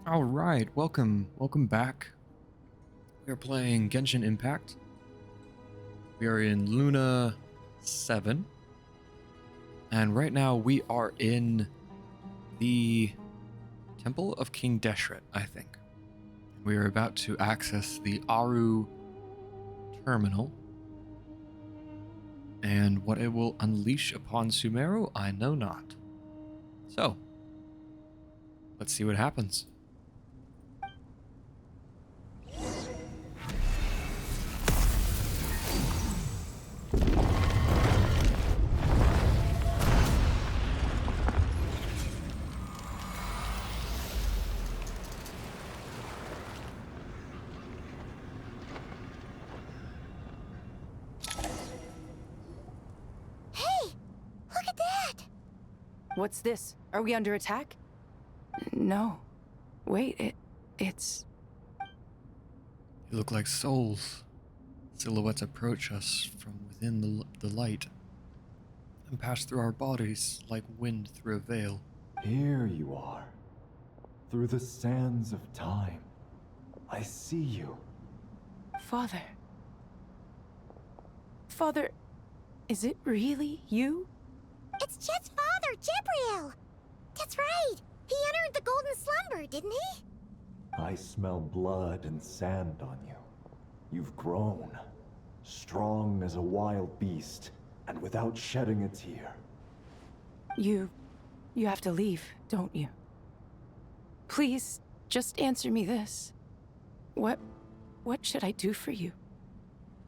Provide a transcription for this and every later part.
All right, welcome back. We are playing Genshin Impact. We are in Luna 7. And right now we are in the Temple of King Deshret, I think. We are about to access the Aru terminal. And what it will unleash upon Sumeru, I know not. So, let's see what happens. What's this? Are we under attack? No. Wait, it's... They look like souls. Silhouettes approach us from within the light and pass through our bodies like wind through a veil. Here you are. Through the sands of time. I see you. Father. Father, is it really you? It's Jet's father, Jibriel! That's right! He entered the golden slumber, didn't he? I smell blood and sand on you. You've grown. Strong as a wild beast, and without shedding a tear. You have to leave, don't you? Please, just answer me this. What should I do for you?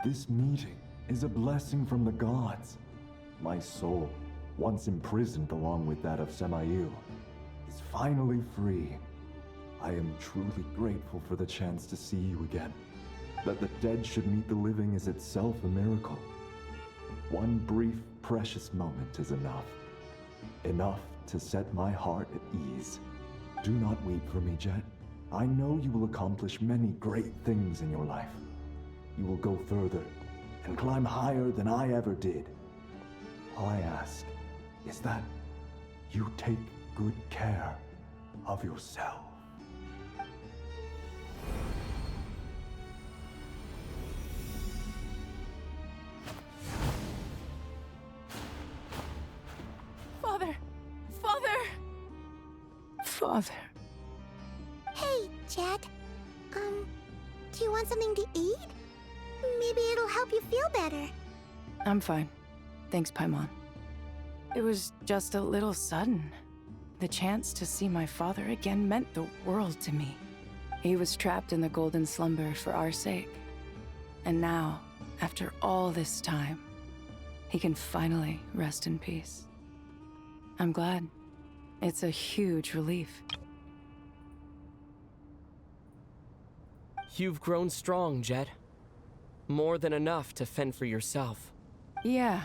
This meeting is a blessing from the gods. My soul, once imprisoned along with that of Samael, is finally free. I am truly grateful for the chance to see you again. That the dead should meet the living is itself a miracle. One brief, precious moment is enough. Enough to set my heart at ease. Do not weep for me, Jet. I know you will accomplish many great things in your life. You will go further and climb higher than I ever did. All I ask is that you take good care of yourself. Father! Father! Father. Hey, Jet. Do you want something to eat? Maybe it'll help you feel better. I'm fine. Thanks, Paimon. It was just a little sudden. The chance to see my father again meant the world to me. He was trapped in the golden slumber for our sake. And now, after all this time, he can finally rest in peace. I'm glad. It's a huge relief. You've grown strong, Jet. More than enough to fend for yourself. Yeah.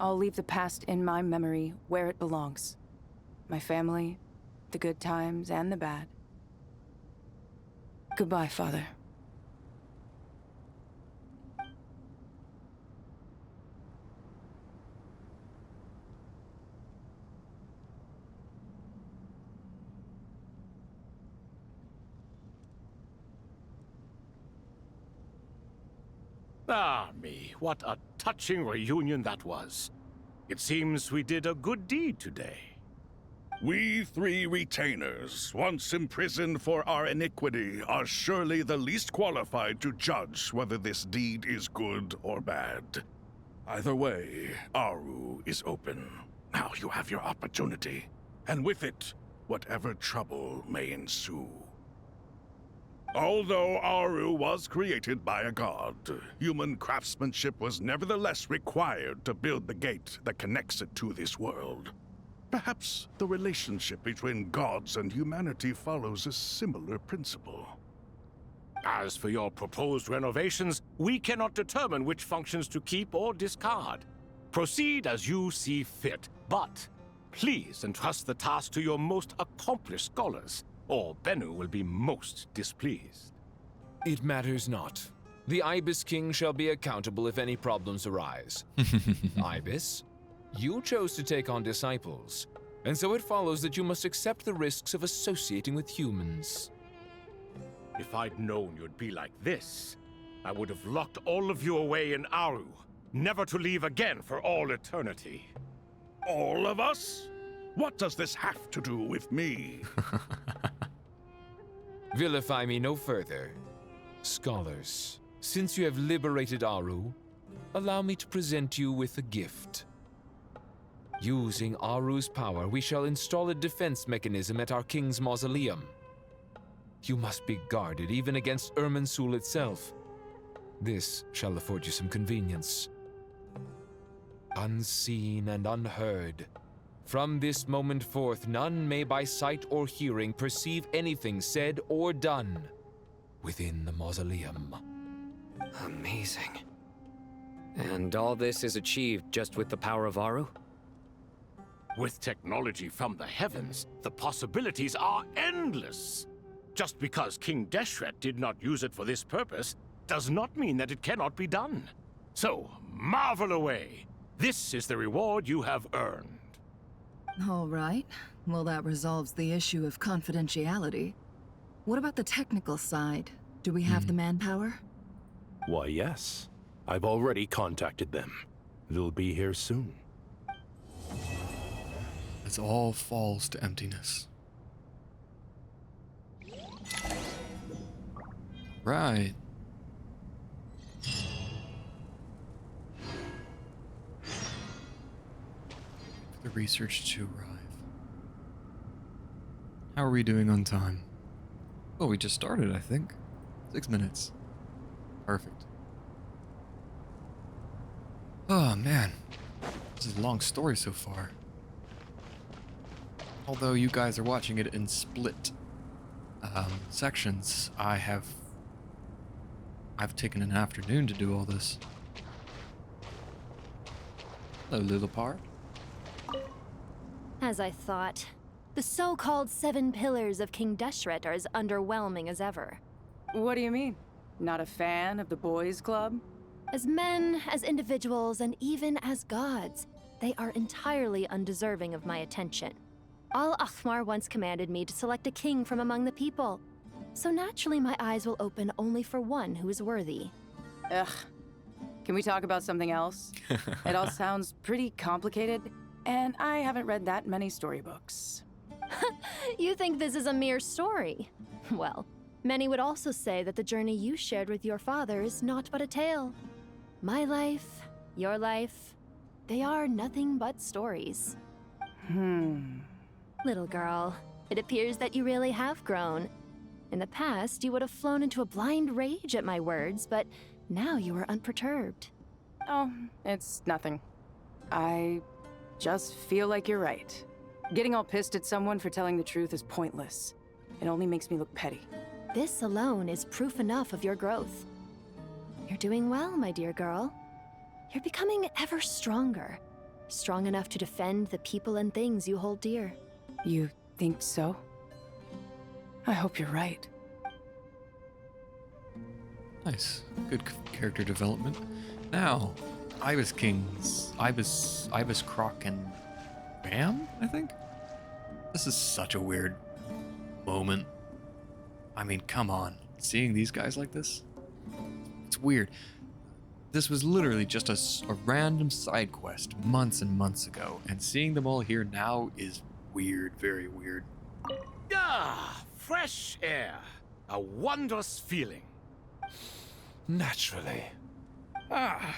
I'll leave the past in my memory where it belongs. My family, the good times and the bad. Goodbye, Father. Ah, me, what a touching reunion that was. It seems we did a good deed today. We three retainers, once imprisoned for our iniquity, are surely the least qualified to judge whether this deed is good or bad. Either way, Aru is open. Now you have your opportunity, and with it, whatever trouble may ensue. Although Aru was created by a god, human craftsmanship was nevertheless required to build the gate that connects it to this world. Perhaps the relationship between gods and humanity follows a similar principle. As for your proposed renovations, we cannot determine which functions to keep or discard. Proceed as you see fit, but please entrust the task to your most accomplished scholars, or Bennu will be most displeased. It matters not. The Ibis King shall be accountable if any problems arise. Ibis, you chose to take on disciples. And so it follows that you must accept the risks of associating with humans. If I'd known you'd be like this, I would have locked all of you away in Aru, never to leave again for all eternity. All of us? What does this have to do with me? Vilify me no further. Scholars, since you have liberated Aru, allow me to present you with a gift. Using Aru's power, we shall install a defense mechanism at our king's mausoleum. You must be guarded even against Irminsul itself. This shall afford you some convenience. Unseen and unheard, from this moment forth, none may by sight or hearing perceive anything said or done within the mausoleum. Amazing. And all this is achieved just with the power of Aru? With technology from the heavens, the possibilities are endless. Just because King Deshret did not use it for this purpose does not mean that it cannot be done. So, marvel away. This is the reward you have earned. All right. Well, that resolves the issue of confidentiality. What about the technical side? Do we have the manpower? Why, yes. I've already contacted them. They'll be here soon. It all falls to emptiness. Right. The research to arrive. How are we doing on time? Oh, we just started, I think. 6 minutes. Perfect. Oh, man. This is a long story so far. Although you guys are watching it in split sections, I've taken an afternoon to do all this. Hello, Lilipar. As I thought, the so-called 7 pillars of King Deshret are as underwhelming as ever. What do you mean? Not a fan of the boys' club? As men, as individuals, and even as gods, they are entirely undeserving of my attention. Al-Akhmar once commanded me to select a king from among the people, so naturally my eyes will open only for one who is worthy. Ugh. Can we talk about something else? It all sounds pretty complicated, and I haven't read that many storybooks. You think this is a mere story? Well, many would also say that the journey you shared with your father is not but a tale. My life, your life, they are nothing but stories. Little girl, it appears that you really have grown. In the past, you would have flown into a blind rage at my words, but now you are unperturbed. Oh, it's nothing. I just feel like you're right. Getting all pissed at someone for telling the truth is pointless. It only makes me look petty. This alone is proof enough of your growth. You're doing well, my dear girl. You're becoming ever stronger. Strong enough to defend the people and things you hold dear. You think so? I hope you're right. Nice. Good character development. Now, Ibis Kings. Ibis Croc and Ram, I think? This is such a weird moment. I mean, come on. Seeing these guys like this? It's weird. This was literally just a random side quest months and months ago, and seeing them all here now is weird, very weird. Ah, fresh air. A wondrous feeling. Naturally. I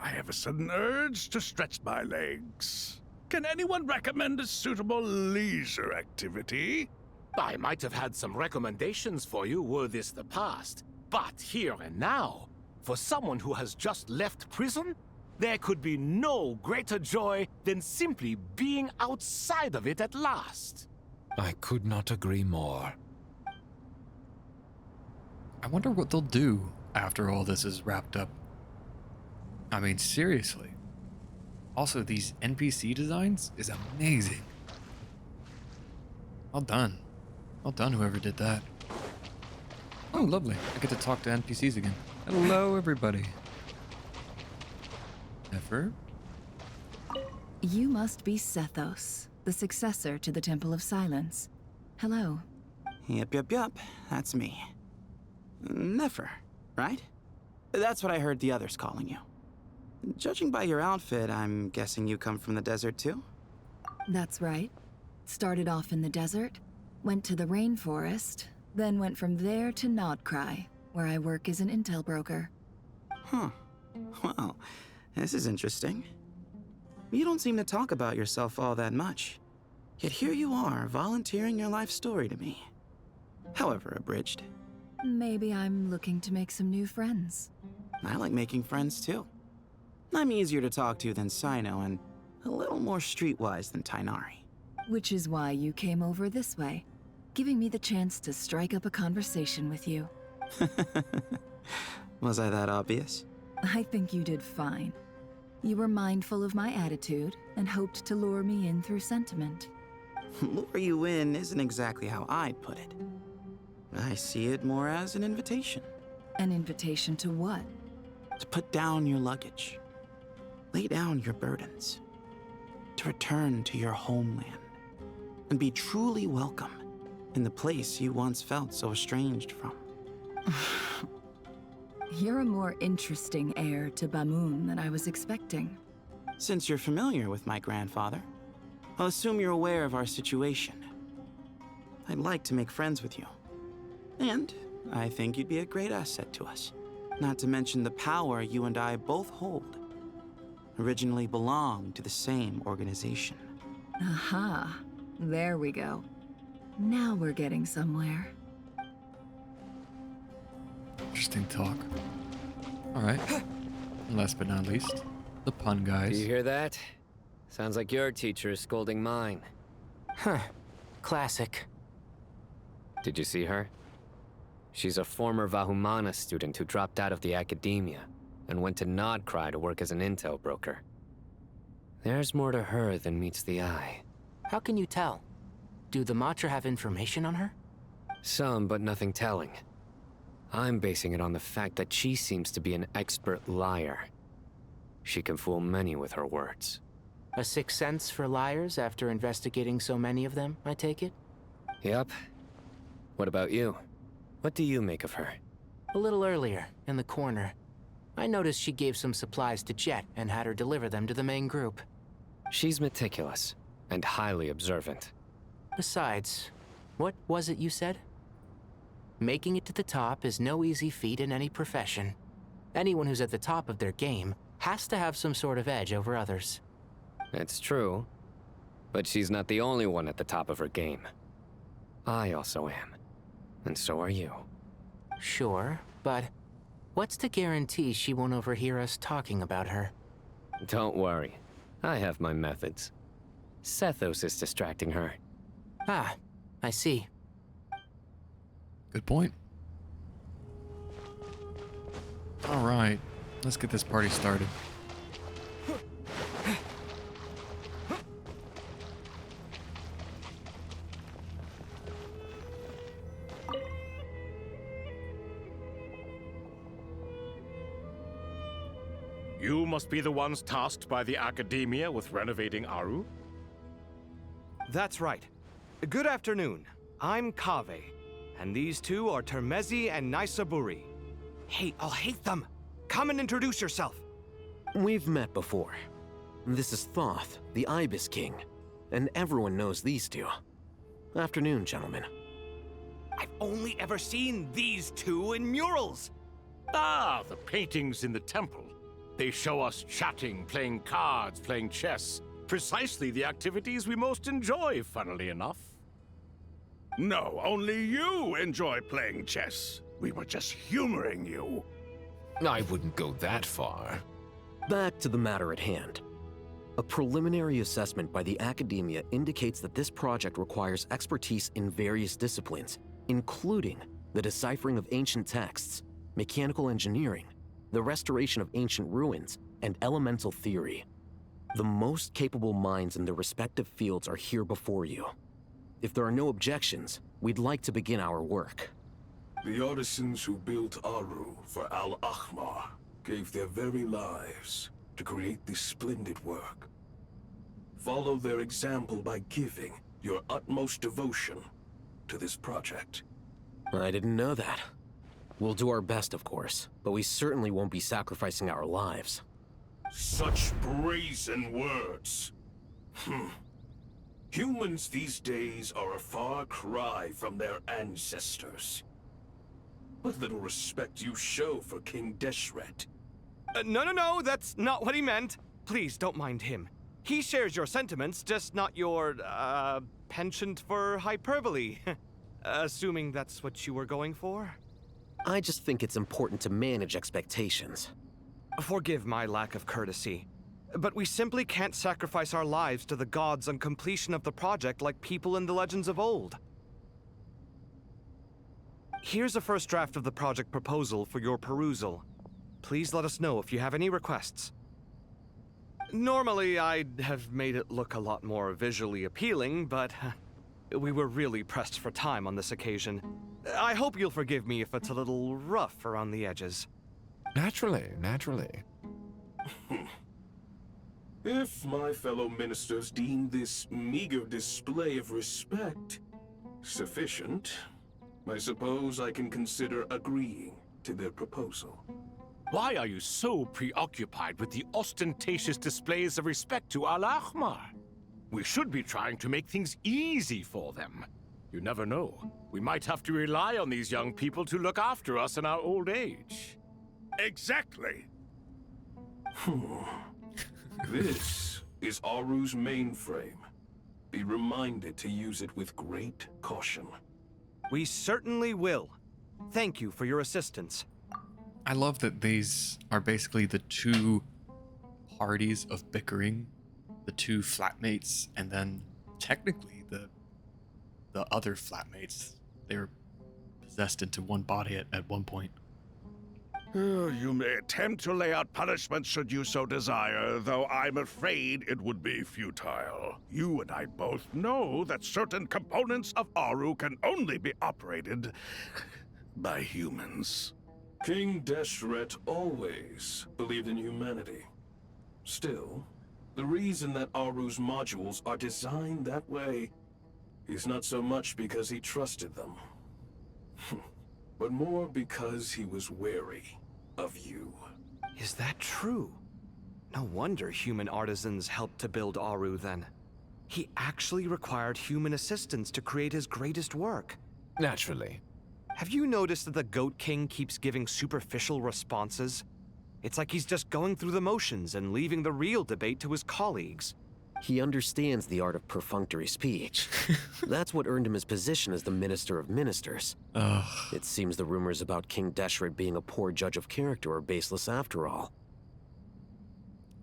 have a sudden urge to stretch my legs. Can anyone recommend a suitable leisure activity? I might have had some recommendations for you were this the past, but here and now, for someone who has just left prison, there could be no greater joy than simply being outside of it at last. I could not agree more. I wonder what they'll do after all this is wrapped up. I mean, seriously. Also, these NPC designs is amazing. Well done. Well done, whoever did that. Oh, lovely. I get to talk to NPCs again. Hello, everybody. Ever? You must be Sethos, the successor to the Temple of Silence. Hello. Yup. That's me. Nefer, right? That's what I heard the others calling you. Judging by your outfit, I'm guessing you come from the desert too? That's right. Started off in the desert, went to the rainforest, then went from there to Nodcry, where I work as an intel broker. Huh. Well, this is interesting. You don't seem to talk about yourself all that much. Yet here you are, volunteering your life story to me. However abridged. Maybe I'm looking to make some new friends. I like making friends too. I'm easier to talk to than Sino and a little more streetwise than Tainari. Which is why you came over this way, giving me the chance to strike up a conversation with you. Was I that obvious? I think you did fine. You were mindful of my attitude and hoped to lure me in through sentiment. Lure you in isn't exactly how I'd put it. I see it more as an invitation. An invitation to what? To put down your luggage. Lay down your burdens. To return to your homeland. And be truly welcome in the place you once felt so estranged from. You're a more interesting heir to Bamun than I was expecting. Since you're familiar with my grandfather, I'll assume you're aware of our situation. I'd like to make friends with you. And I think you'd be a great asset to us. Not to mention the power you and I both hold. Originally belonged to the same organization. Aha. There we go. Now we're getting somewhere. Interesting talk. Alright. Last but not least, the pun guys. Do you hear that? Sounds like your teacher is scolding mine. Huh. Classic. Did you see her? She's a former Vahumana student who dropped out of the academia and went to Nodcry to work as an intel broker. There's more to her than meets the eye. How can you tell? Do the Matra have information on her? Some, but nothing telling. I'm basing it on the fact that she seems to be an expert liar. She can fool many with her words. A sixth sense for liars after investigating so many of them, I take it? Yep. What about you? What do you make of her? A little earlier, in the corner, I noticed she gave some supplies to Jet and had her deliver them to the main group. She's meticulous and highly observant. Besides, what was it you said? Making it to the top is no easy feat in any profession. Anyone who's at the top of their game has to have some sort of edge over others. It's true, but she's not the only one at the top of her game. I also am, and so are you. Sure, but what's to guarantee she won't overhear us talking about her? Don't worry, I have my methods. Sethos is distracting her. Ah, I see. Good point. Alright, let's get this party started. You must be the ones tasked by the Academia with renovating Aru? That's right. Good afternoon. I'm Kaveh, and these two are Termezi and Naisaburi. Hey, I'll hate them! Come and introduce yourself! We've met before. This is Thoth, the Ibis King, and everyone knows these two. Afternoon, gentlemen. I've only ever seen these two in murals! Ah, the paintings in the temple. They show us chatting, playing cards, playing chess. Precisely the activities we most enjoy, funnily enough. No, only you enjoy playing chess. We were just humoring you. I wouldn't go that far. Back to the matter at hand. A preliminary assessment by the Academia indicates that this project requires expertise in various disciplines, including the deciphering of ancient texts, mechanical engineering, the restoration of ancient ruins, and elemental theory. The most capable minds in their respective fields are here before you. If there are no objections, we'd like to begin our work. The artisans who built Aru for Al-Ahmar gave their very lives to create this splendid work. Follow their example by giving your utmost devotion to this project. I didn't know that. We'll do our best, of course, but we certainly won't be sacrificing our lives. Such brazen words. Humans these days are a far cry from their ancestors. What little respect you show for King Deshret. No, that's not what he meant. Please, don't mind him. He shares your sentiments, just not your, penchant for hyperbole. Assuming that's what you were going for? I just think it's important to manage expectations. Forgive my lack of courtesy, but we simply can't sacrifice our lives to the gods on completion of the project like people in the legends of old. Here's a first draft of the project proposal for your perusal. Please let us know if you have any requests. Normally, I'd have made it look a lot more visually appealing, but we were really pressed for time on this occasion. I hope you'll forgive me if it's a little rough around the edges. Naturally. If my fellow ministers deem this meager display of respect sufficient, I suppose I can consider agreeing to their proposal. Why are you so preoccupied with the ostentatious displays of respect to Al-Ahmar? We should be trying to make things easy for them. You never know. We might have to rely on these young people to look after us in our old age. Exactly. This is Aru's mainframe. Be reminded to use it with great caution. We certainly will. Thank you for your assistance. I love that these are basically the two parties of bickering, the two flatmates, and then technically the other flatmates. They were possessed into one body at one point. You may attempt to lay out punishment should you so desire, though I'm afraid it would be futile. You and I both know that certain components of Aru can only be operated by humans. King Deshret always believed in humanity. Still, the reason that Aru's modules are designed that way is not so much because he trusted them, but more because he was wary of you. Is that true? No wonder human artisans helped to build Aru then. He actually required human assistance to create his greatest work. Naturally. Have you noticed that the Goat King keeps giving superficial responses? It's like he's just going through the motions and leaving the real debate to his colleagues. He understands the art of perfunctory speech. That's what earned him his position as the Minister of Ministers. It seems the rumors about King Deshret being a poor judge of character are baseless after all.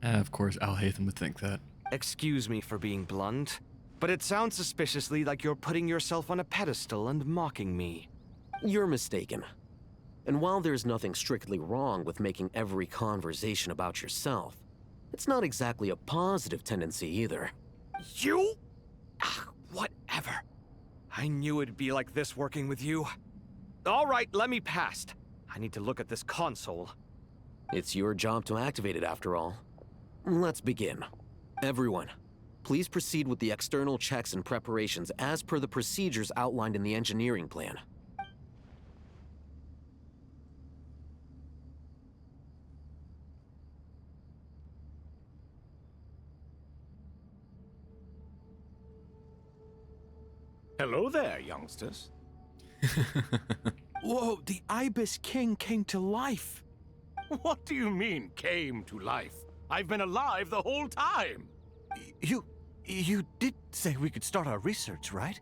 Of course, Al-Haytham would think that. Excuse me for being blunt, but it sounds suspiciously like you're putting yourself on a pedestal and mocking me. You're mistaken. And while there's nothing strictly wrong with making every conversation about yourself, it's not exactly a positive tendency either. You? Whatever. I knew it'd be like this working with you. All right, let me past. I need to look at this console. It's your job to activate it after all. Let's begin. Everyone, please proceed with the external checks and preparations as per the procedures outlined in the engineering plan. Hello there, youngsters. Whoa, the Ibis King came to life. What do you mean, came to life? I've been alive the whole time. You did say we could start our research, right?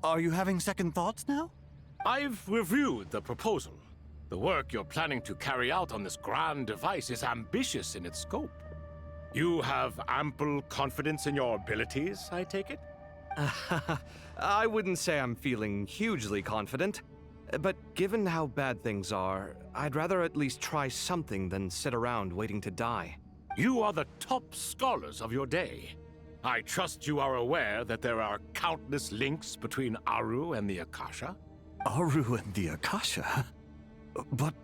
Are you having second thoughts now? I've reviewed the proposal. The work you're planning to carry out on this grand device is ambitious in its scope. You have ample confidence in your abilities, I take it? I wouldn't say I'm feeling hugely confident, but given how bad things are, I'd rather at least try something than sit around waiting to die. You are the top scholars of your day. I trust you are aware that there are countless links between Aru and the Akasha? Aru and the Akasha? But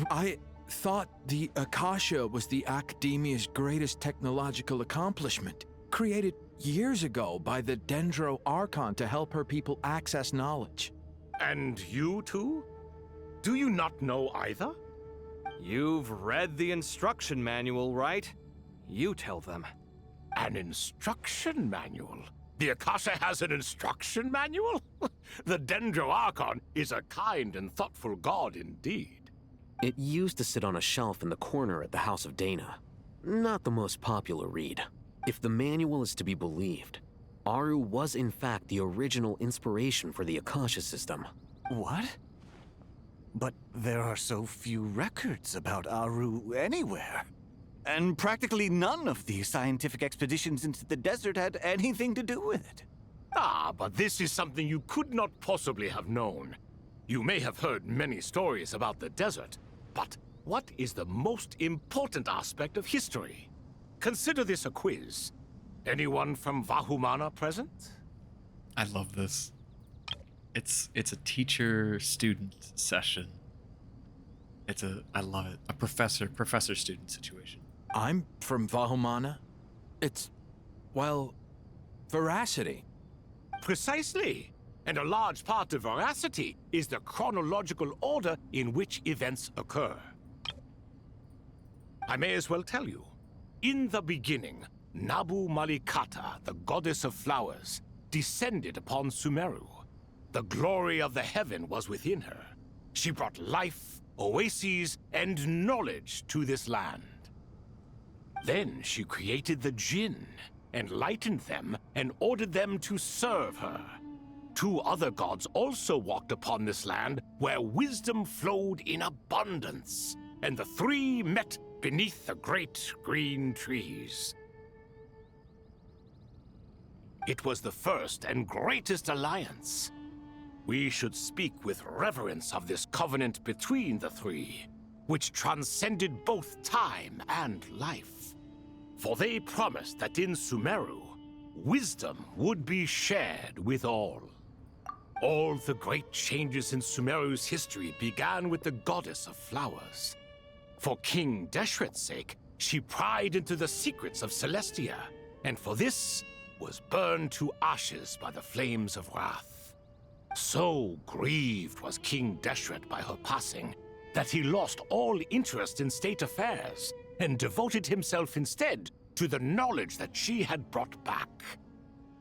I thought the Akasha was the Academia's greatest technological accomplishment. created years ago by the Dendro Archon to help her people access knowledge. And you too? Do you not know either? You've read the instruction manual, right? You tell them. An instruction manual? The Akasha has an instruction manual? The Dendro Archon is a kind and thoughtful god indeed. It used to sit on a shelf in the corner at the House of Dana. Not the most popular read. If the manual is to be believed, Aru was in fact the original inspiration for the Akasha system. What? But there are so few records about Aru anywhere. And practically none of the scientific expeditions into the desert had anything to do with it. Ah, but this is something you could not possibly have known. You may have heard many stories about the desert, but what is the most important aspect of history? Consider this a quiz. Anyone from Vahumana present? I love this. It's a teacher-student session. I love it. A professor-student situation. I'm from Vahumana. It's, well, veracity. Precisely. And a large part of veracity is the chronological order in which events occur. I may as well tell you. In the beginning, Nabu Malikata, the goddess of flowers, descended upon Sumeru. The glory of the heaven was within her. She brought life, oases, and knowledge to this land. Then she created the Jinn, enlightened them, and ordered them to serve her. Two other gods also walked upon this land where wisdom flowed in abundance, and the three met beneath the great green trees. It was the first and greatest alliance. We should speak with reverence of this covenant between the three, which transcended both time and life. For they promised that in Sumeru, wisdom would be shared with all. All the great changes in Sumeru's history began with the goddess of flowers. For King Deshret's sake, she pried into the secrets of Celestia, and for this was burned to ashes by the flames of wrath. So grieved was King Deshret by her passing that he lost all interest in state affairs and devoted himself instead to the knowledge that she had brought back.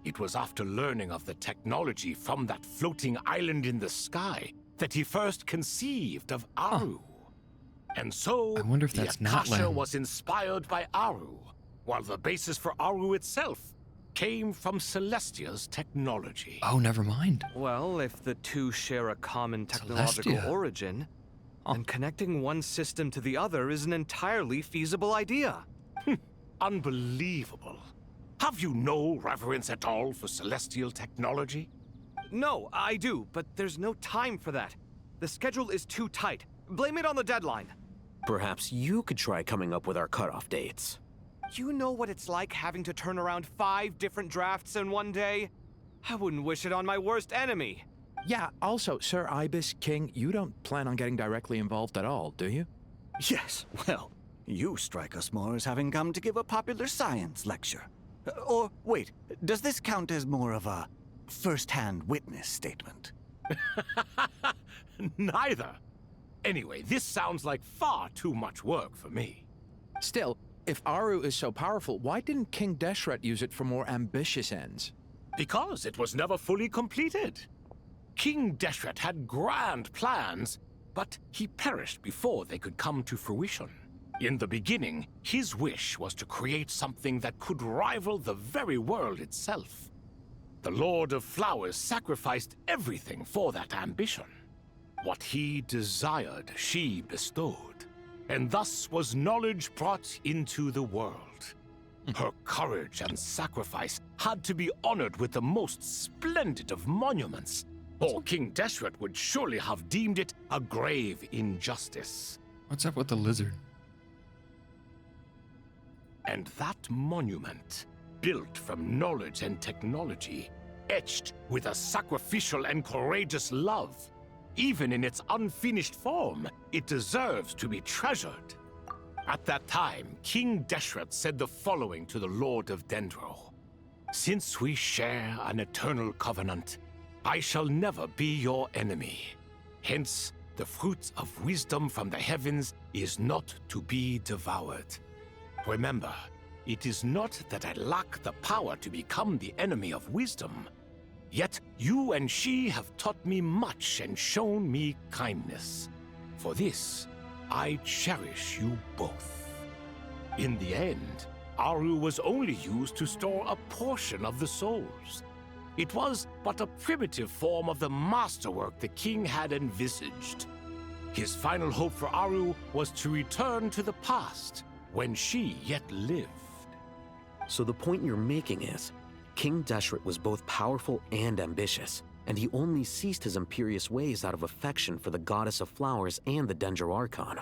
It was after learning of the technology from that floating island in the sky that he first conceived of Aru. And so, I wonder if the that's not Akasha Len. was inspired by Aru, while the basis for Aru itself came from Celestia's technology. Oh, never mind. Well, if the two share a common technological Celestia. origin, then connecting one system to the other is an entirely feasible idea. Unbelievable. Have you no reverence at all for celestial technology? No, I do, but there's no time for that. The schedule is too tight. Blame it on the deadline. Perhaps you could try coming up with our cutoff dates. You know what it's like having to turn around 5 different drafts in one day? I wouldn't wish it on my worst enemy. Yeah, also, Sir Ibis King, you don't plan on getting directly involved at all, do you? Yes, well, you strike us more as having come to give a popular science lecture. Or, wait, does this count as more of a first-hand witness statement? Neither. Anyway, this sounds like far too much work for me. Still, if Aru is so powerful, why didn't King Deshret use it for more ambitious ends? Because it was never fully completed. King Deshret had grand plans, but he perished before they could come to fruition. In the beginning, his wish was to create something that could rival the very world itself. The Lord of Flowers sacrificed everything for that ambition. What he desired, she bestowed, and thus was knowledge brought into the world. Her courage and sacrifice had to be honored with the most splendid of monuments, or King Deshret would surely have deemed it a grave injustice. What's up with the lizard? And that monument, built from knowledge and technology, etched with a sacrificial and courageous love, even in its unfinished form, it deserves to be treasured. At that time, King Deshret said the following to the Lord of Dendro. Since we share an eternal covenant, I shall never be your enemy. Hence, the fruit of wisdom from the heavens is not to be devoured. Remember, it is not that I lack the power to become the enemy of wisdom. Yet you and she have taught me much and shown me kindness. For this, I cherish you both. In the end, Aru was only used to store a portion of the souls. It was but a primitive form of the masterwork the king had envisaged. His final hope for Aru was to return to the past, when she yet lived. So the point you're making is, King Deshret was both powerful and ambitious, and he only ceased his imperious ways out of affection for the goddess of flowers and the Dendro Archon.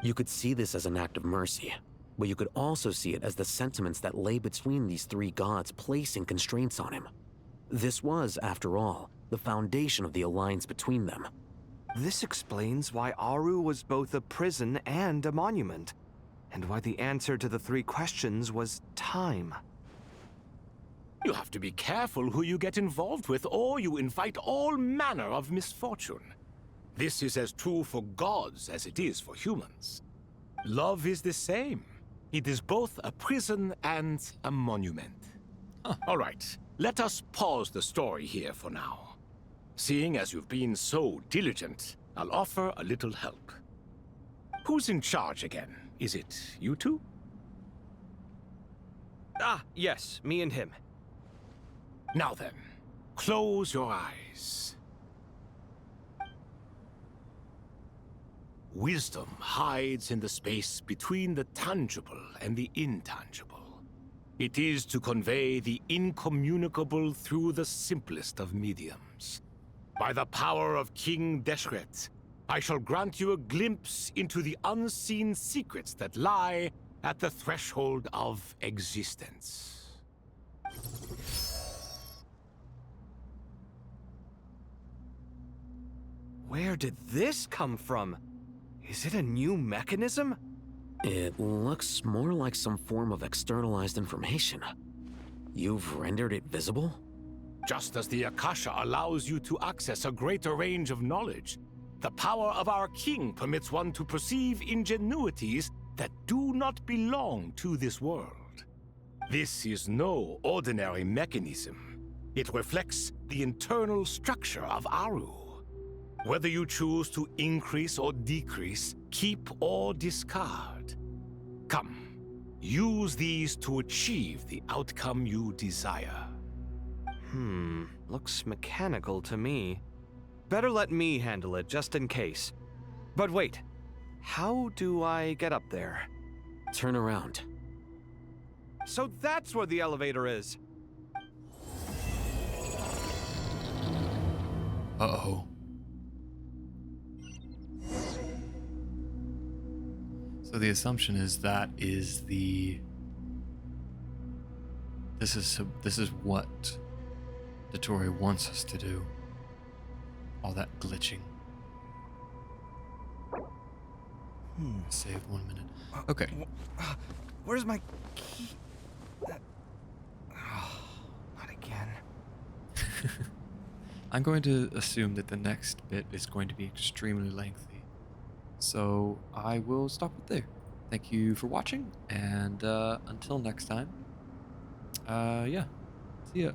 You could see this as an act of mercy, but you could also see it as the sentiments that lay between these three gods placing constraints on him. This was, after all, the foundation of the alliance between them. This explains why Aru was both a prison and a monument, and why the answer to the three questions was time. You have to be careful who you get involved with, or you invite all manner of misfortune. This is as true for gods as it is for humans. Love is the same. It is both a prison and a monument. All right, let us pause the story here for now. Seeing as you've been so diligent, I'll offer a little help. Who's in charge again? Is it you two? Ah, yes, me and him. Now then, close your eyes. Wisdom hides in the space between the tangible and the intangible. It is to convey the incommunicable through the simplest of mediums. By the power of King Deshret, I shall grant you a glimpse into the unseen secrets that lie at the threshold of existence. Where did this come from? Is it a new mechanism? It looks more like some form of externalized information. You've rendered it visible? Just as the Akasha allows you to access a greater range of knowledge, the power of our king permits one to perceive ingenuities that do not belong to this world. This is no ordinary mechanism. It reflects the internal structure of Aru. Whether you choose to increase or decrease, keep or discard. Come, use these to achieve the outcome you desire. Looks mechanical to me. Better let me handle it, just in case. But wait, how do I get up there? Turn around. So that's where the elevator is! Uh-oh. So the assumption is that is the... This is what Dottore wants us to do. All that glitching. Save 1 minute. Okay. Where's my key? Not again. I'm going to assume that the next bit is going to be extremely lengthy. So I will stop it there. Thank you for watching, and until next time, yeah, see ya.